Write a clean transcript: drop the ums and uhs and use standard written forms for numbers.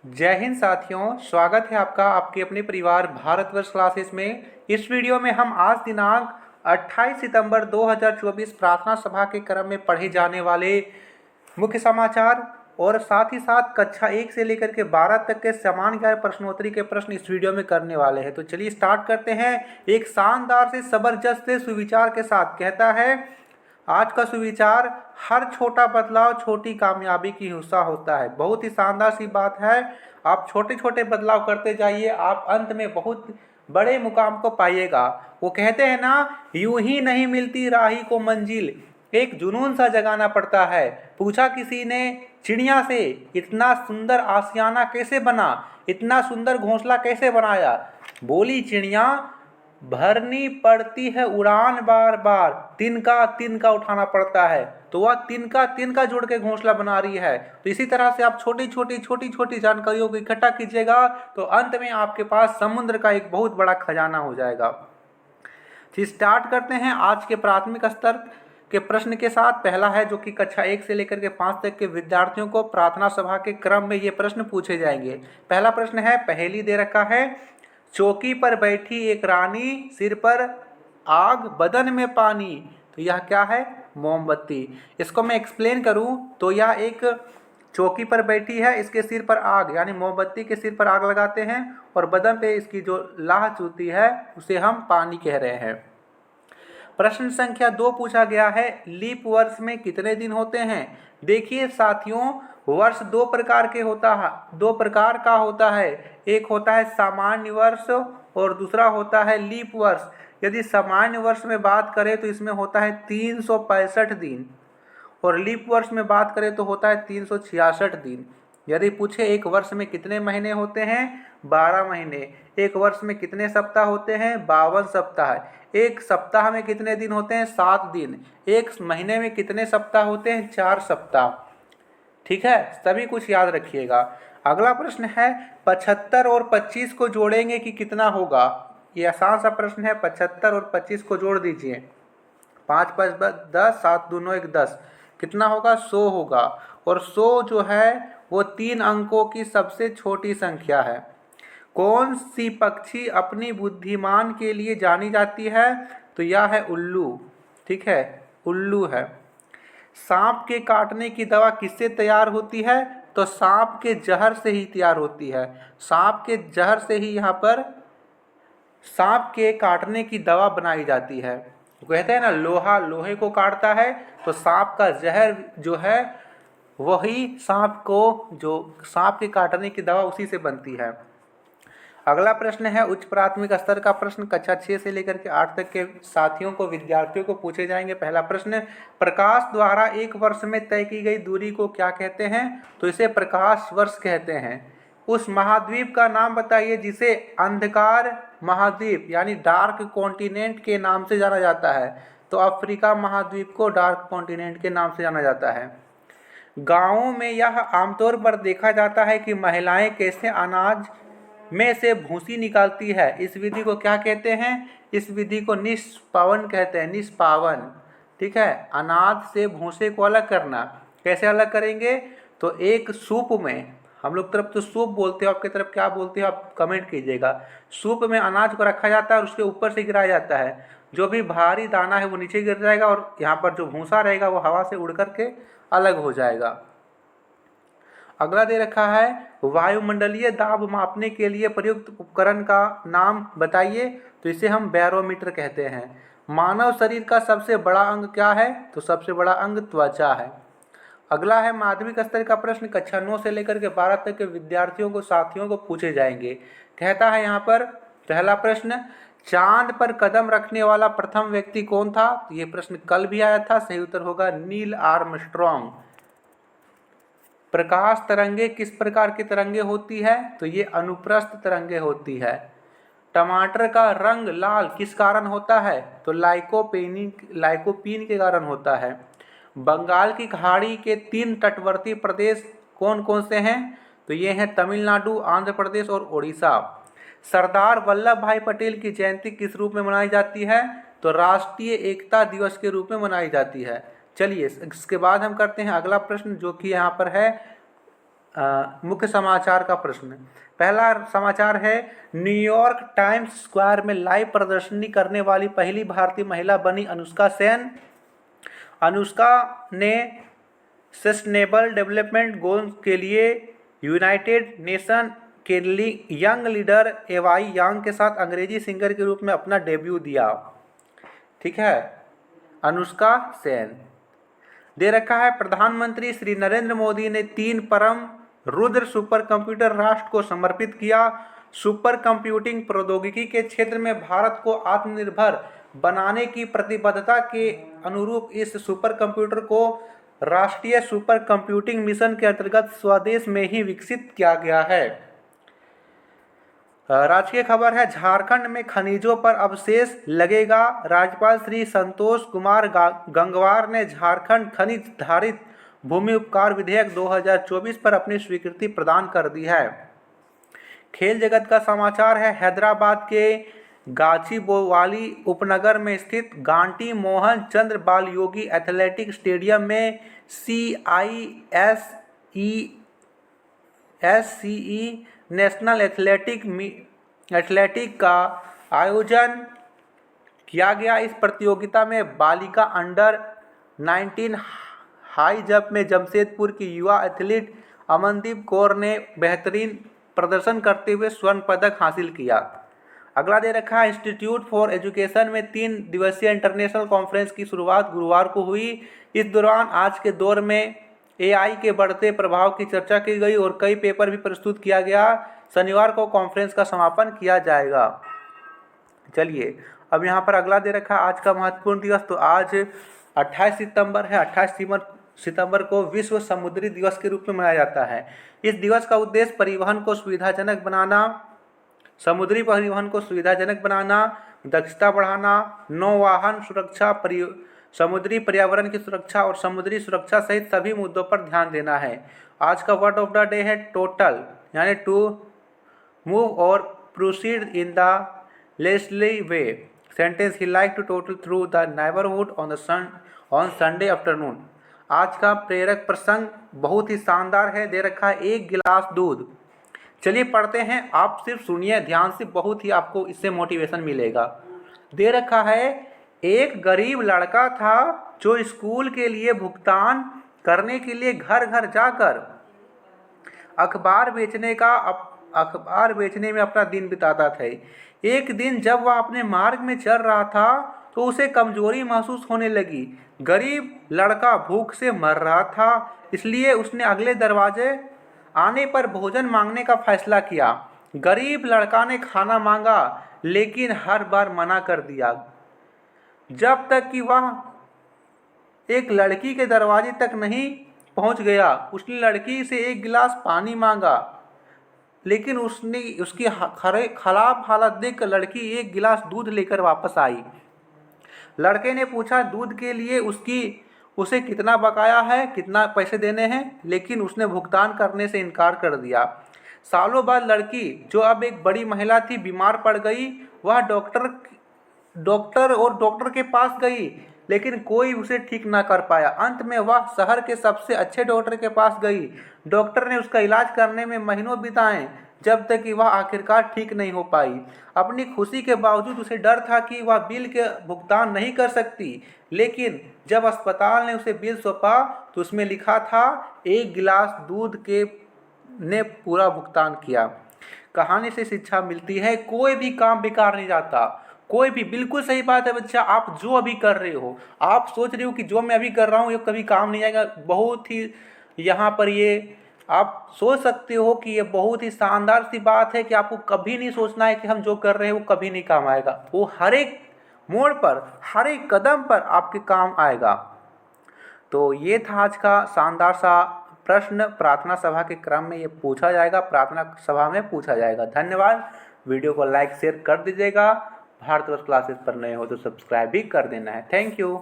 जय हिंद साथियों, स्वागत है आपका आपके अपने परिवार भारतवर्ष क्लासेस में। इस वीडियो में हम आज दिनांक 28 सितंबर 2024 प्रार्थना सभा के क्रम में पढ़े जाने वाले मुख्य समाचार और साथ ही साथ कक्षा 1 से लेकर के 12 तक के सामान्य ज्ञान प्रश्नोत्तरी के प्रश्न इस वीडियो में करने वाले हैं। तो चलिए स्टार्ट करते हैं। एक शानदार से जबरदस्त से सुविचार के साथ कहता है आज का सुविचार, हर छोटा बदलाव छोटी कामयाबी की हिस्सा होता है। बहुत ही शानदार सी बात है। आप छोटे छोटे बदलाव करते जाइए, आप अंत में बहुत बड़े मुकाम को पाइएगा। वो कहते हैं ना, यूं ही नहीं मिलती राही को मंजिल, एक जुनून सा जगाना पड़ता है। पूछा किसी ने चिड़िया से, इतना सुंदर आशियाना कैसे बना, इतना सुंदर घोंसला कैसे बनाया। बोली चिड़िया, भरनी पड़ती है उड़ान बार बार, तिनका उठाना पड़ता है। तो वह तिनका जोड़ के घोंसला बना रही है। तो इसी तरह से आप छोटी छोटी जानकारियों को इकट्ठा कीजिएगा तो अंत में आपके पास समुद्र का एक बहुत बड़ा खजाना हो जाएगा। फिर स्टार्ट करते हैं आज के प्राथमिक स्तर के प्रश्न के साथ। पहला है जो कि कक्षा 1 से लेकर के 5 तक के विद्यार्थियों को प्रार्थना सभा के क्रम में ये प्रश्न पूछे जाएंगे। पहला प्रश्न है, पहेली दे रखा है, चौकी पर बैठी एक रानी, सिर पर आग बदन में पानी। तो यह क्या है? मोमबत्ती। इसको मैं एक्सप्लेन करूं तो यह एक चौकी पर बैठी है, इसके सिर पर आग यानी मोमबत्ती के सिर पर आग लगाते हैं और बदन पे इसकी जो लाह चूती है उसे हम पानी कह रहे हैं। प्रश्न संख्या 2 पूछा गया है, लीप वर्ष में कितने दिन होते हैं? देखिए साथियों, वर्ष दो प्रकार का होता है। एक होता है सामान्य वर्ष और दूसरा होता है लीप वर्ष। यदि सामान्य वर्ष में बात करें तो इसमें होता है 365 दिन और लीप वर्ष में बात करें तो होता है 366 दिन। यदि पूछे एक वर्ष में कितने महीने होते हैं? 12 महीने। एक वर्ष में कितने सप्ताह होते हैं? 52 सप्ताह। एक सप्ताह में कितने दिन होते हैं? 7 दिन। एक महीने में कितने सप्ताह होते हैं? 4 सप्ताह। ठीक है, सभी कुछ याद रखिएगा। अगला प्रश्न है, 75 और 25 को जोड़ेंगे कि कितना होगा? ये आसान सा प्रश्न है। 75 और 25 को जोड़ दीजिए, 5 5 10, 7 2 9 1 10, कितना होगा? 100 होगा। और 100 जो है वो 3 अंकों की सबसे छोटी संख्या है। कौन सी पक्षी अपनी बुद्धिमान के लिए जानी जाती है? तो यह है उल्लू। ठीक है, उल्लू है। सांप के काटने की दवा किससे तैयार होती है? तो सांप के जहर से ही तैयार होती है। सांप के जहर से ही यहाँ पर सांप के काटने की दवा बनाई जाती है। कहते हैं ना, लोहा लोहे को काटता है, तो सांप का जहर जो है वही सांप के काटने की दवा उसी से बनती है। अगला प्रश्न है उच्च प्राथमिक स्तर का प्रश्न, कक्षा 6 से लेकर के 8 तक के साथियों को विद्यार्थियों को पूछे जाएंगे। पहला प्रश्न, प्रकाश द्वारा एक वर्ष में तय की गई दूरी को क्या कहते हैं? तो इसे प्रकाश वर्ष कहते हैं। उस महाद्वीप का नाम बताइए जिसे अंधकार महाद्वीप यानी डार्क कॉन्टिनेंट के नाम से जाना जाता है। तो अफ्रीका महाद्वीप को डार्क कॉन्टिनेंट के नाम से जाना जाता है। गाँवों में यह आमतौर पर देखा जाता है कि महिलाएं कैसे अनाज में से भूसी निकालती है। इस विधि को क्या कहते हैं? इस विधि को निष्पावन कहते हैं। निष्पावन। ठीक है, अनाज से भूसे को अलग करना। कैसे अलग करेंगे? तो एक सूप में, हम लोग तरफ तो सूप बोलते हो, आपकी तरफ क्या बोलते हो आप कमेंट कीजिएगा। सूप में अनाज को रखा जाता है और उसके ऊपर से गिराया जाता है। जो भी भारी दाना है वो नीचे गिर जाएगा और यहाँ पर जो भूसा रहेगा वो हवा से उड़ करके अलग हो जाएगा। अगला दे रखा है, वायुमंडलीय दाब मापने के लिए प्रयुक्त उपकरण का नाम बताइए। तो इसे हम बैरोमीटर कहते हैं। मानव शरीर का सबसे बड़ा अंग क्या है? तो सबसे बड़ा अंग त्वचा है। अगला है माध्यमिक स्तर का प्रश्न, कक्षा 9 से लेकर के 12 तक के विद्यार्थियों को साथियों को पूछे जाएंगे। कहता है यहाँ पर पहला प्रश्न, चांद पर कदम रखने वाला प्रथम व्यक्ति कौन था? तो ये प्रश्न कल भी आया था। सही उत्तर होगा नील आर्मस्ट्रॉन्ग। प्रकाश तरंगे किस प्रकार की तरंगे होती है? तो ये अनुप्रस्थ तरंगे होती है। टमाटर का रंग लाल किस कारण होता है? तो लाइकोपीन के कारण होता है। बंगाल की खाड़ी के 3 तटवर्ती प्रदेश कौन कौन से हैं? तो ये हैं तमिलनाडु, आंध्र प्रदेश और उड़ीसा। सरदार वल्लभ भाई पटेल की जयंती किस रूप में मनाई जाती है? तो राष्ट्रीय एकता दिवस के रूप में मनाई जाती है। चलिए इसके बाद हम करते हैं अगला प्रश्न, जो कि यहाँ पर है मुख्य समाचार का प्रश्न। पहला समाचार है, न्यूयॉर्क टाइम्स स्क्वायर में लाइव प्रदर्शनी करने वाली पहली भारतीय महिला बनी अनुष्का सेन। अनुष्का ने सस्टेनेबल डेवलपमेंट गोल्स के लिए यूनाइटेड नेशन के यंग लीडर एवाई यांग के साथ अंग्रेजी सिंगर के रूप में अपना डेब्यू दिया। ठीक है, अनुष्का सेन। दे रखा है, प्रधानमंत्री श्री नरेंद्र मोदी ने 3 परम रुद्र सुपर कंप्यूटर राष्ट्र को समर्पित किया। सुपर कंप्यूटिंग प्रौद्योगिकी के क्षेत्र में भारत को आत्मनिर्भर बनाने की प्रतिबद्धता के अनुरूप इस सुपर कंप्यूटर को राष्ट्रीय सुपर कंप्यूटिंग मिशन के अंतर्गत स्वदेश में ही विकसित किया गया है। राजकीय खबर है, झारखंड में खनिजों पर अवशेष लगेगा। राज्यपाल श्री संतोष कुमार गंगवार ने झारखंड खनिज धारित भूमि उपकार विधेयक 2024 पर अपनी स्वीकृति प्रदान कर दी है। खेल जगत का समाचार है, हैदराबाद के गाचीबोवाली उपनगर में स्थित गांटी मोहन चंद्र बाल योगी एथलेटिक स्टेडियम में CISE नेशनल एथलेटिक का आयोजन किया गया। इस प्रतियोगिता में बालिका अंडर 19 हाई जंप में जमशेदपुर की युवा एथलीट अमनदीप कौर ने बेहतरीन प्रदर्शन करते हुए स्वर्ण पदक हासिल किया। अगला दे रखा है, इंस्टीट्यूट फॉर एजुकेशन में 3 दिवसीय इंटरनेशनल कॉन्फ्रेंस की शुरुआत गुरुवार को हुई। इस दौरान आज के दौर में AI के बढ़ते प्रभाव की चर्चा की गई और कई पेपर भी प्रस्तुत किया गया। शनिवार को कॉन्फ्रेंस का समापन किया जाएगा। चलिए, अब यहाँ पर अगला दे रखा है, आज का महत्वपूर्ण दिवस। तो आज 28 सितंबर है। 28 सितंबर को विश्व समुद्री दिवस के रूप में मनाया जाता है। इस दिवस का उद्देश्य परिवहन को सुविधाजनक बनाना, समुद्री परिवहन को सुविधाजनक बनाना, दक्षता बढ़ाना, नौवाहन सुरक्षा, समुद्री पर्यावरण की सुरक्षा और समुद्री सुरक्षा सहित सभी मुद्दों पर ध्यान देना है। आज का वर्ड ऑफ द डे है टोटल, यानी टू मूव और proceed in the leisurely way. Sentence, he like to toddle through the neighbourhood on Sunday afternoon. आज का प्रेरक प्रसंग बहुत ही शानदार है, दे रखा है, 1 गिलास दूध। चलिए पढ़ते हैं, आप सिर्फ सुनिए ध्यान से, बहुत ही आपको इससे मोटिवेशन मिलेगा। दे रखा है, एक गरीब लड़का था जो स्कूल के लिए भुगतान करने के लिए घर घर जाकर अखबार बेचने में अपना दिन बिताता था। एक दिन जब वह अपने मार्ग में चल रहा था तो उसे कमजोरी महसूस होने लगी। गरीब लड़का भूख से मर रहा था, इसलिए उसने अगले दरवाजे आने पर भोजन मांगने का फैसला किया। गरीब लड़का ने खाना मांगा लेकिन हर बार मना कर दिया, जब तक कि वह एक लड़की के दरवाजे तक नहीं पहुंच गया। उसने लड़की से 1 गिलास पानी मांगा, लेकिन उसकी खराब हालत देखकर लड़की 1 गिलास दूध लेकर वापस आई। लड़के ने पूछा दूध के लिए उसे कितना बकाया है, कितना पैसे देने हैं, लेकिन उसने भुगतान करने से इनकार कर दिया। सालों बाद लड़की, जो अब एक बड़ी महिला थी, बीमार पड़ गई। वह डॉक्टर के पास गई, लेकिन कोई उसे ठीक ना कर पाया। अंत में वह शहर के सबसे अच्छे डॉक्टर के पास गई। डॉक्टर ने उसका इलाज करने में महीनों बिताए, जब तक कि वह आखिरकार ठीक नहीं हो पाई। अपनी खुशी के बावजूद उसे डर था कि वह बिल के भुगतान नहीं कर सकती, लेकिन जब अस्पताल ने उसे बिल सौंपा तो उसमें लिखा था 1 गिलास दूध के ने पूरा भुगतान किया। कहानी से शिक्षा मिलती है, कोई भी काम बेकार नहीं जाता, कोई भी। बिल्कुल सही बात है बच्चा, आप जो अभी कर रहे हो, आप सोच रहे हो कि जो मैं अभी कर रहा हूँ ये कभी काम नहीं आएगा, बहुत ही यहाँ पर ये आप सोच सकते हो कि ये बहुत ही शानदार सी बात है कि आपको कभी नहीं सोचना है कि हम जो कर रहे हैं वो कभी नहीं काम आएगा। वो हर एक मोड़ पर, हर एक कदम पर आपके काम आएगा। तो ये था आज का शानदार सा प्रश्न, प्रार्थना सभा के क्रम में ये पूछा जाएगा, प्रार्थना सभा में पूछा जाएगा। धन्यवाद। वीडियो को लाइक शेयर कर दीजिएगा। भारतवर्ष क्लासेस पर नए हो तो सब्सक्राइब भी कर देना है। Thank you.